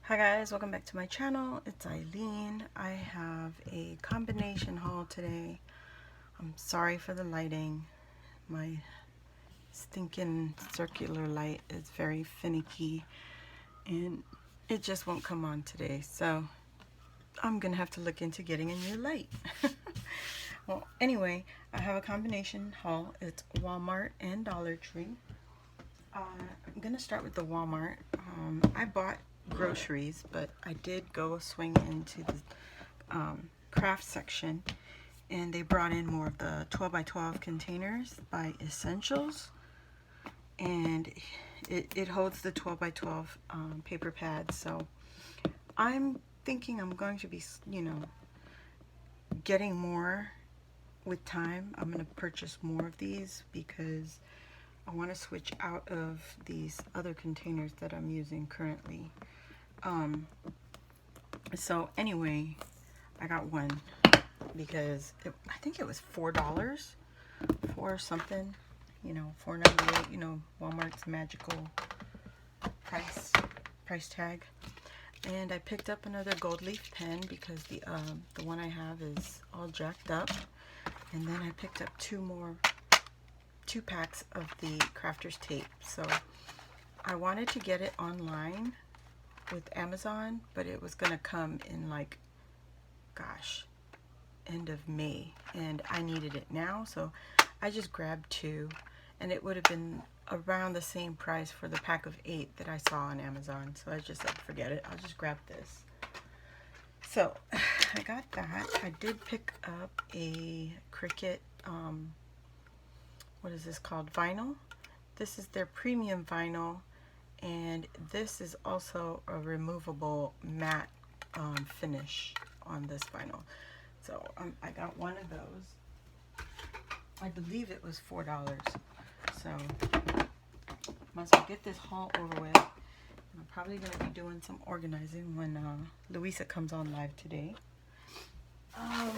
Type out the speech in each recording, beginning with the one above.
Hi guys, welcome back to my channel. It's Eileen. I have a combination haul today. I'm sorry for the lighting. My stinking circular light is very finicky and it just won't come on today. So I'm gonna have to look into getting a new light. Well, anyway, I have a combination haul. It's Walmart and Dollar Tree. I'm gonna start with the Walmart. I bought groceries, but I did go swing into the craft section, and they brought in more of the 12 by 12 containers by Essentials, and it holds the 12 by 12 paper pads. So I'm thinking I'm going to be, getting more with time. I'm going to purchase more of these because I want to switch out of these other containers that I'm using currently. So anyway, I got one because I think it was $4 for something, $4.98, Walmart's magical price tag. And I picked up another gold leaf pen because the one I have is all jacked up. And then I picked up two packs of the crafter's tape. So I wanted to get it online with Amazon, but it was gonna come in end of May, and I needed it now, so I just grabbed two, and it would have been around the same price for the pack of 8 that I saw on Amazon. So I just said, forget it, I'll just grab this. So I got that. I did pick up a Cricut, what is this called, vinyl. This is their premium vinyl, and this is also a removable matte finish on this vinyl. So I got one of those. I believe it was $4. So once I get this haul over with, I'm probably going to be doing some organizing when Louisa comes on live today. Dollar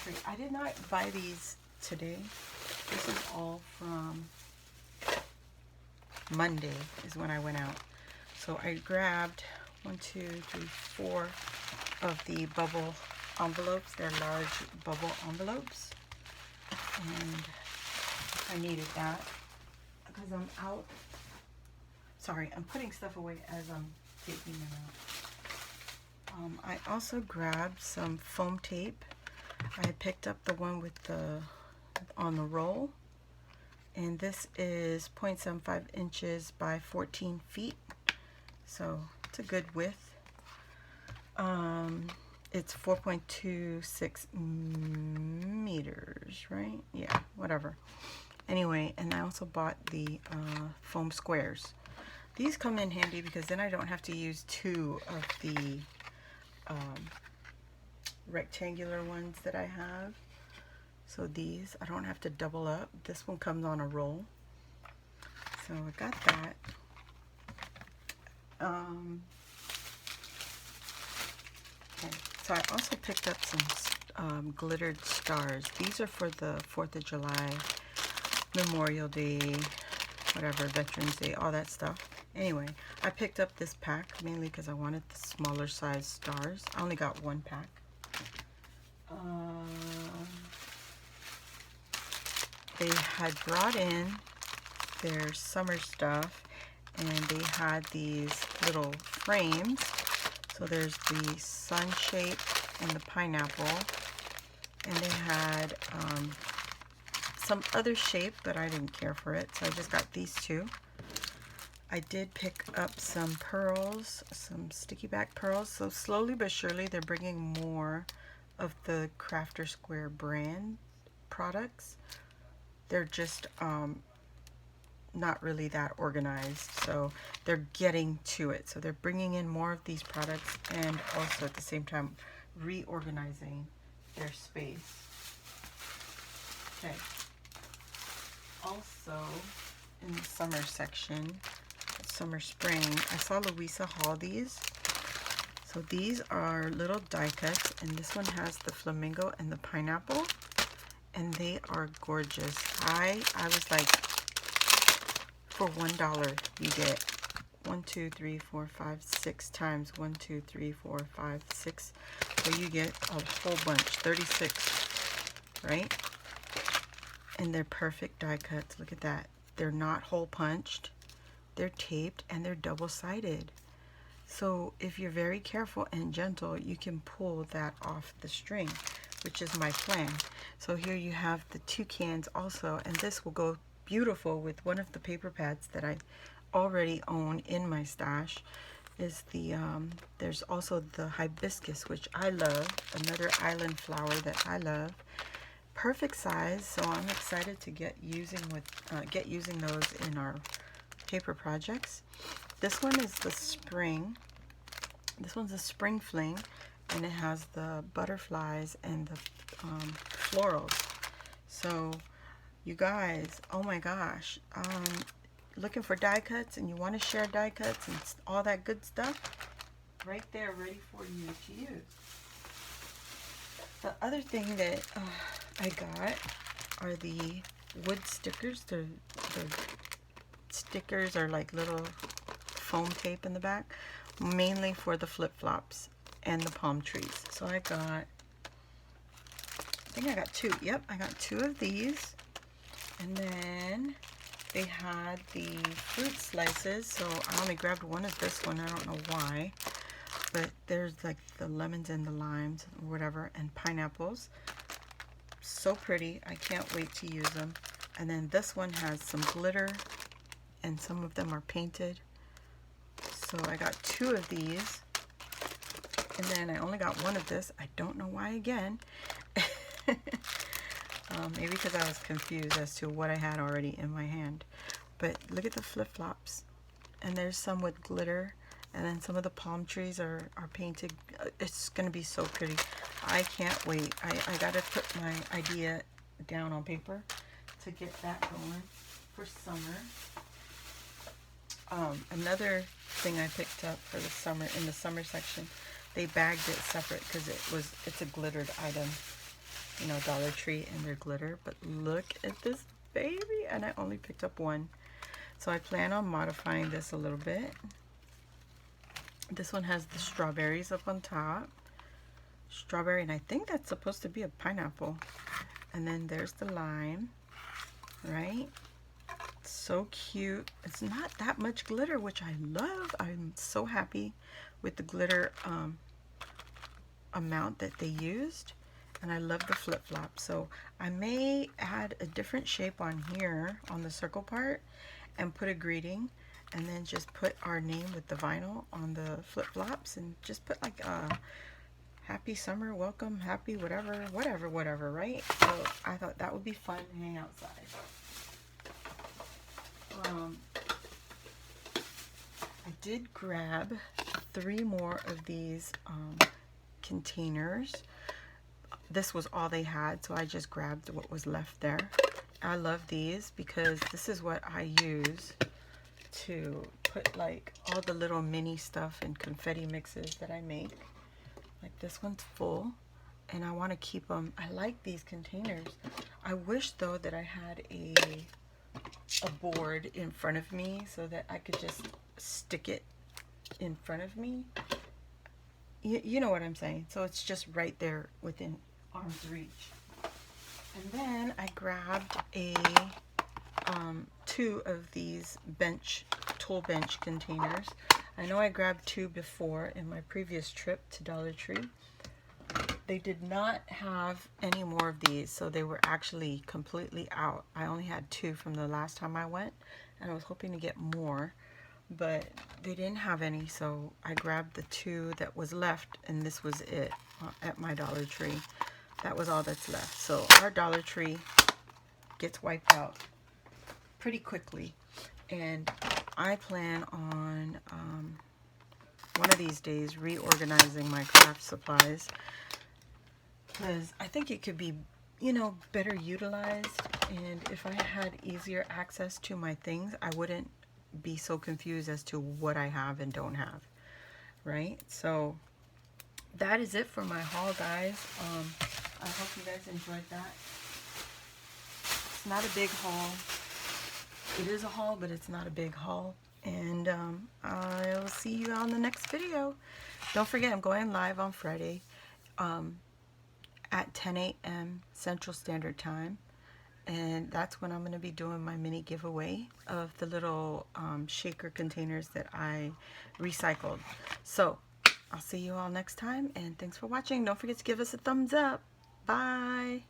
Tree. I did not buy these today. This is all from Monday is when I went out. So I grabbed 4 of the bubble envelopes. They're large bubble envelopes, and I needed that because I'm out. Sorry, I'm putting stuff away as I'm taking them out. I also grabbed some foam tape. I picked up the one with on the roll, and this is 0.75 inches by 14 feet, so it's a good width. It's 4.26 meters, right? Yeah, whatever. Anyway, and I also bought the foam squares. These come in handy because then I don't have to use 2 of the rectangular ones that I have. So these, I don't have to double up. This one comes on a roll. So I got that. Okay. So I also picked up some glittered stars. These are for the 4th of July, Memorial Day, whatever, Veterans Day, all that stuff. Anyway, I picked up this pack mainly because I wanted the smaller size stars. I only got one pack. They had brought in their summer stuff, and they had these little frames. So there's the sun shape and the pineapple, and they had some other shape, but I didn't care for it, so I just got these 2. I did pick up some pearls, some sticky back pearls. So slowly but surely they're bringing more of the Crafter Square brand products. They're just not really that organized, so they're getting to it. So they're bringing in more of these products and also at the same time reorganizing their space. Okay. Also in the summer section, summer spring, I saw Louisa haul these. So these are little die cuts, and this one has the flamingo and the pineapple, and they are gorgeous. I was like, for $1 you get 1, 2, 3, 4, 5, 6 times 1, 2, 3, 4, 5, 6. So you get a whole bunch, 36, right? And they're perfect die cuts. Look at that. They're not hole punched. They're taped and they're double-sided. So if you're very careful and gentle, you can pull that off the string, which is my plan. So here you have the 2 cans also, and this will go beautiful with one of the paper pads that I already own in my stash. Is the there's also the hibiscus, which I love, another island flower that I love. Perfect size, so I'm excited to get using those in our paper projects. This one is the spring. This one's a spring fling, and it has the butterflies and the florals. So you guys, oh my gosh, looking for die cuts and you want to share die cuts and all that good stuff, right there ready for you to use. The other thing that I got are the wood stickers. The stickers are like little foam tape in the back, mainly for the flip-flops and the palm trees. So I think I got 2. Yep, I got 2 of these. And then they had the fruit slices, so I only grabbed one of this one. I don't know why, but there's like the lemons and the limes or whatever, and pineapples. So pretty. I can't wait to use them. And then this one has some glitter, and some of them are painted. So I got 2 of these, and then I only got 1 of this. I don't know why again. Maybe because I was confused as to what I had already in my hand. But look at the flip-flops. And there's some with glitter. And then some of the palm trees are painted. It's going to be so pretty. I can't wait. I got to put my idea down on paper to get that going for summer. Another thing I picked up for the summer, in the summer section, they bagged it separate because it's a glittered item. You know, Dollar Tree and their glitter. But look at this baby, and I only picked up 1. So I plan on modifying this a little bit. This one has the strawberries up on top. Strawberry, and I think that's supposed to be a pineapple. And then there's the lime, right? So cute. It's not that much glitter, which I love. I'm so happy with the glitter amount that they used. And I love the flip-flop. So I may add a different shape on here on the circle part and put a greeting, and then just put our name with the vinyl on the flip-flops, and just put like a happy summer, welcome, happy whatever, right? So I thought that would be fun to hang outside. I did grab 3 more of these containers. This was all they had, so I just grabbed what was left there. I love these because this is what I use to put like all the little mini stuff and confetti mixes that I make. Like this one's full, and I want to keep them. I like these containers. I wish though that I had a board in front of me so that I could just stick it in front of me. You know what I'm saying? So it's just right there within arm's reach. And then I grabbed a 2 of these tool bench containers. I know I grabbed 2 before in my previous trip to Dollar Tree. They did not have any more of these, so they were actually completely out. I only had 2 from the last time I went, and I was hoping to get more, but they didn't have any, so I grabbed the 2 that was left, and this was it at my Dollar Tree. That was all that's left. So our Dollar Tree gets wiped out pretty quickly, and I plan on one of these days reorganizing my craft supplies, because I think it could be, you know, better utilized. And if I had easier access to my things, I wouldn't be so confused as to what I have and don't have, right? So that is it for my haul, guys. I hope you guys enjoyed that. It's not a big haul. It is a haul, but it's not a big haul. And I'll see you on the next video. Don't forget, I'm going live on Friday at 10 a.m. Central Standard Time. And that's when I'm going to be doing my mini giveaway of the little shaker containers that I recycled. So I'll see you all next time, and thanks for watching. Don't forget to give us a thumbs up. Bye.